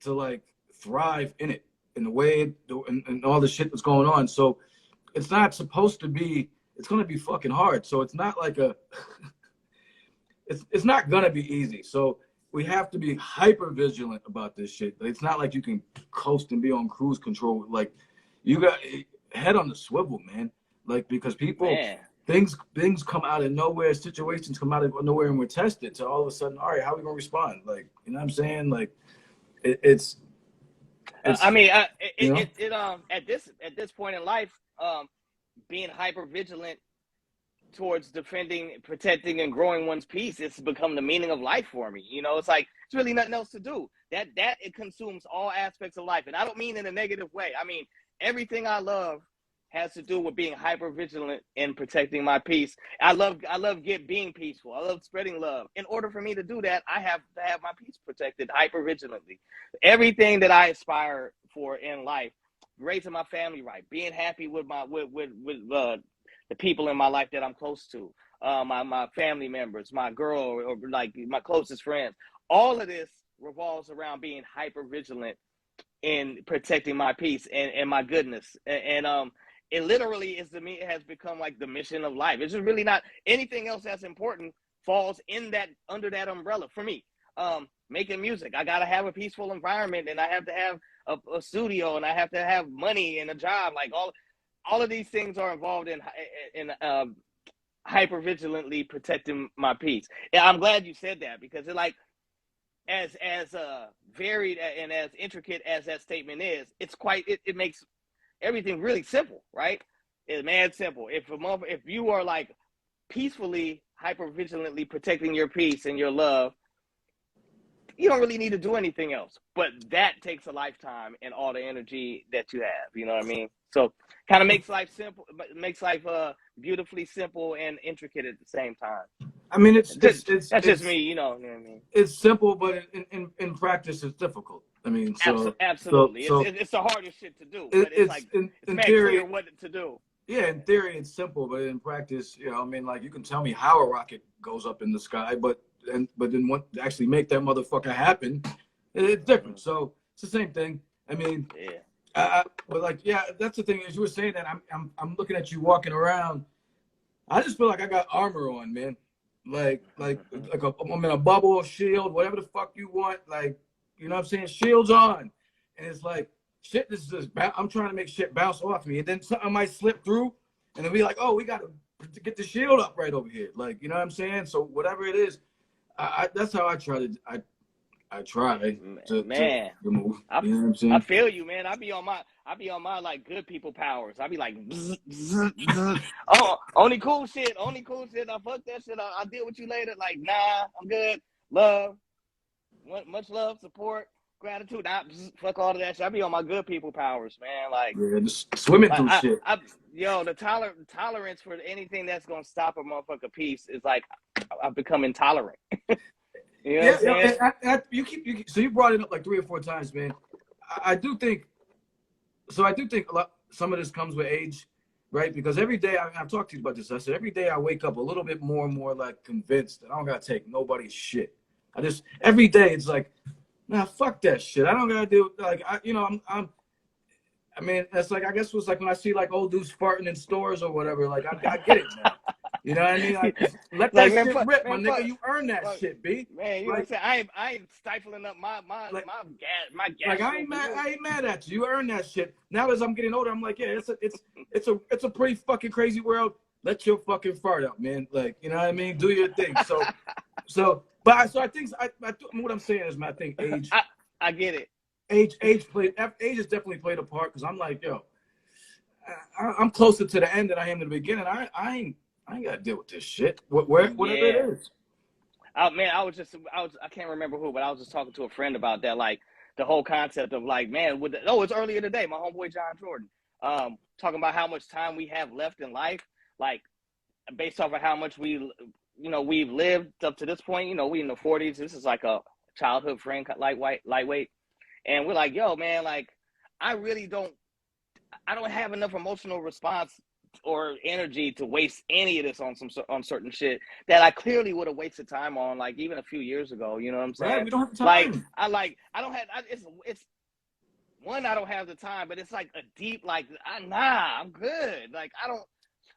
to like thrive in it in the way and all the shit that's going on. So it's not supposed to be. It's gonna be fucking hard. So it's not like a. It's not gonna be easy. So we have to be hyper vigilant about this shit. It's not like you can coast and be on cruise control. Like you got head on the swivel, man. Like because people Man. things come out of nowhere, situations come out of nowhere, and we're tested. So all of a sudden, all right, how are we gonna respond? Like you know what I'm saying? Like it's I mean, you know at this point in life, being hyper vigilant towards defending, protecting, and growing one's peace, it's become the meaning of life for me. It's like it's really nothing else to do. That it consumes all aspects of life, and I don't mean in a negative way. I mean everything I love has to do with being hyper vigilant and protecting my peace. I love being peaceful. I love spreading love. In order for me to do that, I have to have my peace protected hyper vigilantly. Everything that I aspire for in life, raising my family right, being happy with my with the people in my life that I'm close to, my family members, my girl, or like my closest friends. All of this revolves around being hyper vigilant in protecting my peace and my goodness. And it literally it has become like the mission of life. It's just really not anything else that's important falls in that under that umbrella for me. Making music, I gotta have a peaceful environment, and I have to have a studio, and I have to have money and a job. Like all of these things are involved in hyper-vigilantly protecting my peace. And I'm glad you said that, because it, like, as varied and as intricate as that statement is, it's quite, it makes everything really simple, right? It's mad simple. If you are like peacefully, hyper-vigilantly protecting your peace and your love, you don't really need to do anything else. But that takes a lifetime and all the energy that you have. You know what I mean? So kind of makes life simple, makes life beautifully simple and intricate at the same time. I mean, it's just me, you know what I mean? It's simple, but in practice, it's difficult. I mean, absolutely, so it's the hardest shit to do, but it's like it's in theory, clear what to do. Yeah, in theory, it's simple, but in practice, you know, I mean, like, you can tell me how a rocket goes up in the sky, but then what to actually make that motherfucker happen, it's different. So it's the same thing. I mean, yeah. But like, yeah, that's the thing. As you were saying that, I'm looking at you walking around. I just feel like I got armor on, man. I'm in a bubble, shield, whatever the fuck you want. Like, you know what I'm saying? Shield's on, and it's like, shit, this is I'm trying to make shit bounce off me, and then something might slip through, and then be like, oh, we got to get the shield up right over here. Like, you know what I'm saying? So whatever it is, that's how I try to move. You know what I'm saying? I feel you, man. I be on my like good people powers. I be like, bzz, bzz, bzz. Oh, only cool shit. I fuck that shit. I'll deal with you later. Like, nah, I'm good. Love, much love, support, gratitude. Fuck all of that shit. I be on my good people powers, man. Like, yeah, just swimming through shit. The tolerance for anything that's gonna stop a motherfucker peace is like, I've become intolerant. You know what I'm saying? So you brought it up like 3 or 4 times, man. I do think some of this comes with age, right? Because every day I've talked to you about this. I said every day I wake up a little bit more and more like convinced that I don't gotta take nobody's shit. Every day it's like, nah, fuck that shit. I don't gotta do like I mean, that's like, I guess it was like when I see like old dudes farting in stores or whatever. Like, I get it now. You know what I mean? Like, let that shit rip, my nigga. You earn that shit, B. Man, you know what I'm saying? I ain't stifling up my gas. Like, I ain't mad at you. You earn that shit. Now as I'm getting older, I'm like, yeah, it's a pretty fucking crazy world. Let your fucking fart out, man. Like, you know what I mean? Do your thing. But I think what I'm saying is, man, I think age. I get it. Age has definitely played a part, because I'm like, yo, I'm closer to the end than I am to the beginning. I ain't gotta deal with this shit. Whatever it is. Man, I can't remember who, but I was just talking to a friend about that, like the whole concept of like, man, it's earlier today. My homeboy John Jordan, talking about how much time we have left in life, like based off of how much we've lived up to this point. You know, we in the 40s. This is like a childhood friend, lightweight. And we're like, yo, man, like, I don't have enough emotional response or energy to waste any of this on certain shit that I clearly would have wasted time on, like, even a few years ago. You know what I'm saying? Right, we don't have time. I don't have, it's one, I don't have the time, but it's like a deep, like, I'm good. Like, I don't,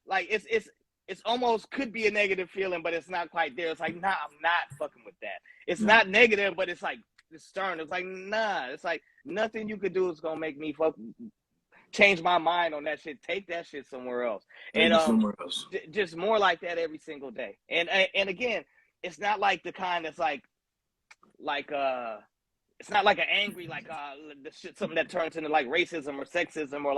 like, it's almost could be a negative feeling, but it's not quite there. It's like, nah, I'm not fucking with that. It's not negative, but it's like, it's stern. It's like, nah. It's like nothing you could do is gonna make me change my mind on that shit. Take that shit somewhere else. And somewhere else. Just more like that every single day. And again, it's not like the kind that's like it's not like an angry the shit, something that turns into like racism or sexism or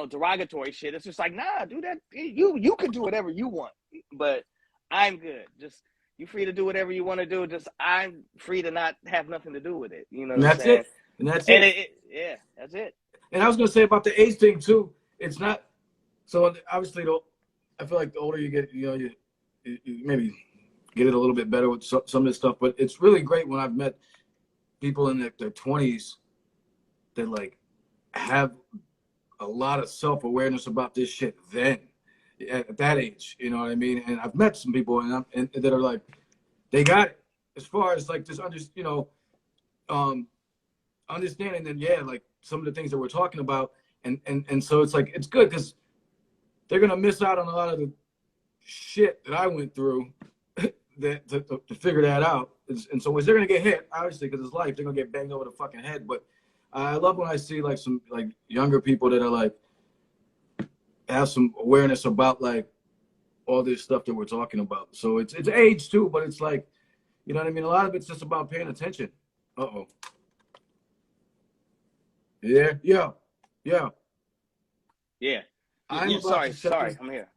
derogatory shit. It's just like, nah, do that. You can do whatever you want, but I'm good. Just, you're free to do whatever you want to do. Just, I'm free to not have nothing to do with it. You know what I'm saying? And that's it. Yeah, that's it. And I was going to say about the age thing too. It's not, so obviously I feel like the older you get, you maybe get it a little bit better with some of this stuff, but it's really great when I've met people in their 20s that like have a lot of self-awareness about this shit then. At that age, you know what I mean? And I've met some people and that are like, they got it as far as like this understanding that, like some of the things that we're talking about. And so it's like, it's good because they're going to miss out on a lot of the shit that I went through to figure that out. And so as they're going to get hit, obviously, because it's life, they're going to get banged over the fucking head. But I love when I see like some like younger people that are like, have some awareness about like all this stuff that we're talking about. So it's age too, but it's like, you know what I mean? A lot of it's just about paying attention. Uh-oh. Yeah, yeah, yeah. Yeah. I'm Yeah. about Sorry. to shut this. I'm here.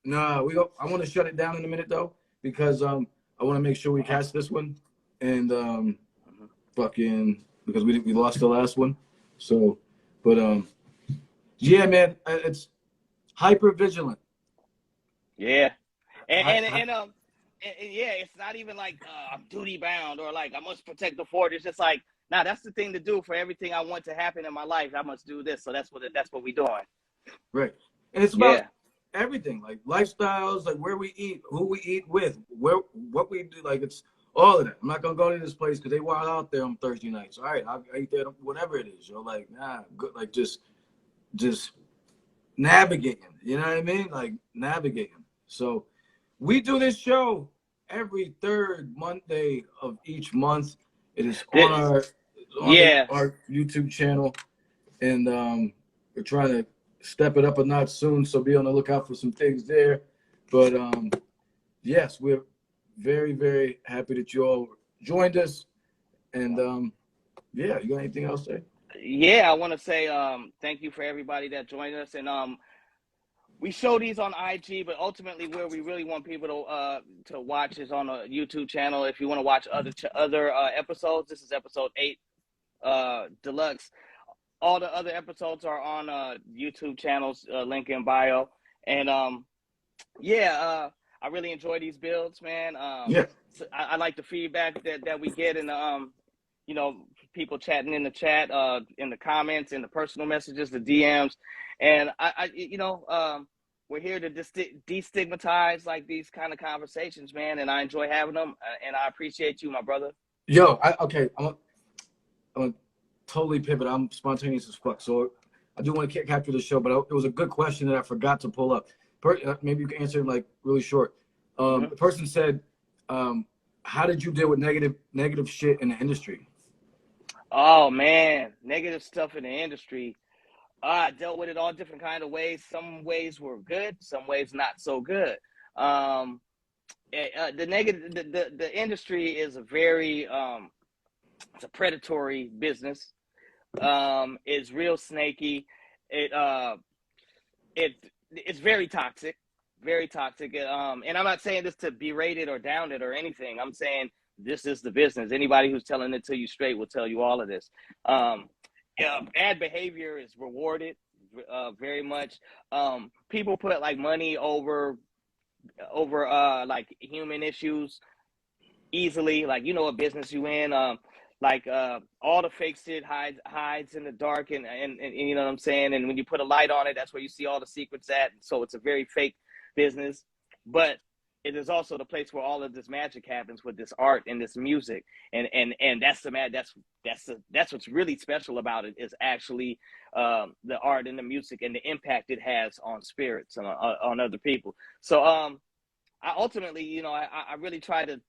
Nah, I want to shut it down in a minute though, because I want to make sure we catch this one, and fucking because we lost the last one. So, but yeah, man, it's hyper vigilant. Yeah. And Hi, and hi, and um and yeah, it's not even like I'm duty bound or like I must protect the fort. It's just like, nah, that's the thing to do for everything I want to happen in my life. I must do this. So that's what we doing. right, and it's about Yeah. everything, like lifestyles, like where we eat, who we eat with, where what we do, like it's all of that. I'm not gonna go to this place because they wild out there on Thursday nights. All right, I eat there, whatever it is. You're like, nah, good, like just navigating. You know what I mean? Like navigating. So we do this show every third Monday of each month. It is on This, our yeah. our YouTube channel, and we're trying to step it up a notch soon. So be on the lookout for some things there. But yes, we're very very happy that you all joined us. And yeah, you got anything else to say? Yeah, I want to say thank you for everybody that joined us, and we show these on IG, but ultimately where we really want people to watch is on a YouTube channel. If you want to watch other episodes, this is episode 8 deluxe. All the other episodes are on YouTube channels, link in bio. And yeah, I really enjoy these builds, man. Yeah, So I like the feedback that we get, and you know, people chatting in the chat, in the comments, in the personal messages, the DMs, and you know, we're here to destigmatize like these kind of conversations, man. And I enjoy having them, and I appreciate you, my brother. yo, okay, I'm gonna totally pivot. I'm spontaneous as fuck, so I do want to capture the show. But it was a good question that I forgot to pull up. Maybe you can answer it like really short. The person said, "How did you deal with negative shit in the industry?" Oh man, negative stuff in the industry. I dealt with it all different kind of ways. Some ways were good, some ways not so good. Um, the negative, the industry is a very it's a predatory business. It's real snaky. It it's very toxic, very toxic. And I'm not saying this to berate it or down it or anything. I'm saying this is the business. Anybody who's telling it to you straight will tell you all of this. Bad behavior is rewarded very much. People put like money over like human issues easily. Like, you know, a business you in, like all the fake shit hides in the dark, and you know what I'm saying. And when you put a light on it, that's where you see all the secrets at. So it's a very fake business, but it is also the place where all of this magic happens with this art and this music, and that's that's what's really special about it, is actually the art and the music and the impact it has on spirits and on other people. So I ultimately, you know, I really try to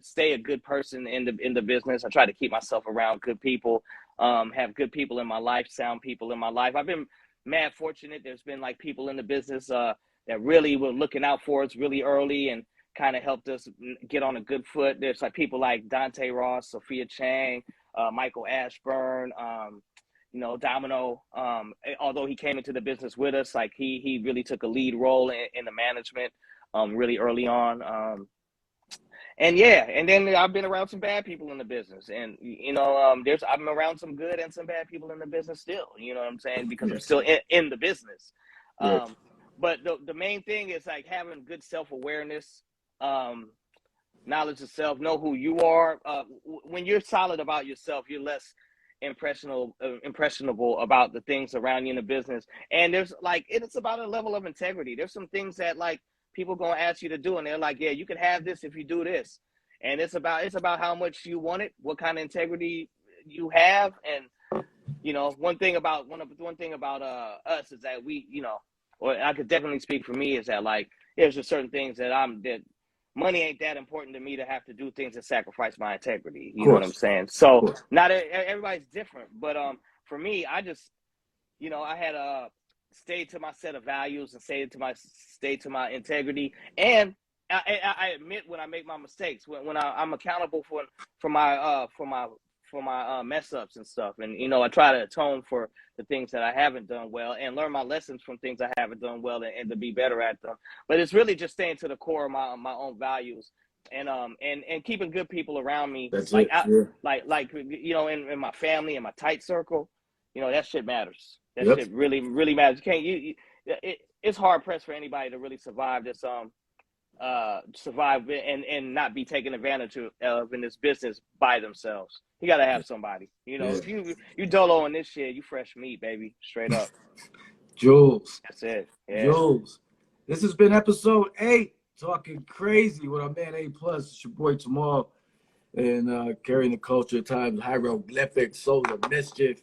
stay a good person in the business. I try to keep myself around good people, have good people in my life, sound people in my life. I've been mad fortunate. There's been like people in the business that really were looking out for us really early and kind of helped us get on a good foot. There's like people like Dante Ross, Sophia Chang, Michael Ashburn, you know, Domino. Although he came into the business with us, like he really took a lead role in the management really early on. And yeah, and then I've been around some bad people in the business, and you know, I'm around some good and some bad people in the business still. You know what I'm saying? Because I'm Yeah, still in the business. right. But the main thing is like having good self awareness, knowledge of self, know who you are. When you're solid about yourself, you're less impressionable about the things around you in the business. And there's like, it's about a level of integrity. There's some things that like people gonna ask you to do, and they're like, yeah, you can have this if you do this. And it's about how much you want it, what kind of integrity you have. And you know, one thing about us is that we, you know, or I could definitely speak for me, is that like there's just certain things that money ain't that important to me to have to do things that sacrifice my integrity. Of You know what I'm course, saying? of So course. not everybody's different, but for me, I just, you know, I had stay to my set of values and stay to my integrity. And I admit when I make my mistakes, when I'm accountable for my mess ups and stuff. And, you know, I try to atone for the things that I haven't done well and learn my lessons from things I haven't done well, and to be better at them. But it's really just staying to the core of my own values, and keeping good people around me. That's Like, it. Yeah. you know, in my family, in my tight circle, you know, that shit matters. That Yep. shit really, really matters. You can't, it's hard pressed for anybody to really survive this, survive and not be taken advantage of in this business by themselves. You got to have somebody. You know, Yeah. if you dolo on this shit, you fresh meat, baby, straight up. Jules. That's it. Yeah. Jules. This has been episode 8, Talking Crazy with our man A-Plus. It's your boy Tamal, and carrying the culture at times, hieroglyphics, souls of mischief.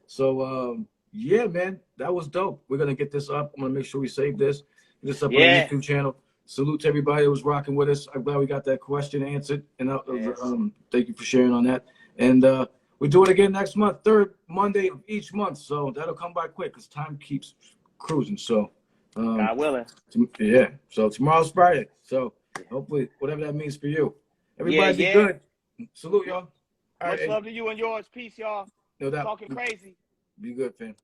So, yeah, man, that was dope. We're going to get this up. I'm going to make sure we save this. Get this up on the Yeah. YouTube channel. Salute to everybody that was rocking with us. I'm glad we got that question answered. And Yes. thank you for sharing on that. And we do it again next month, 3rd Monday of each month. So that'll come by quick because time keeps cruising. So, God willing. yeah. So tomorrow's Friday. So hopefully, whatever that means for you. Everybody be Yeah. good. Salute, y'all. All Much right. love to you and yours. Peace, y'all. No doubt. Talking crazy. Be good, fam.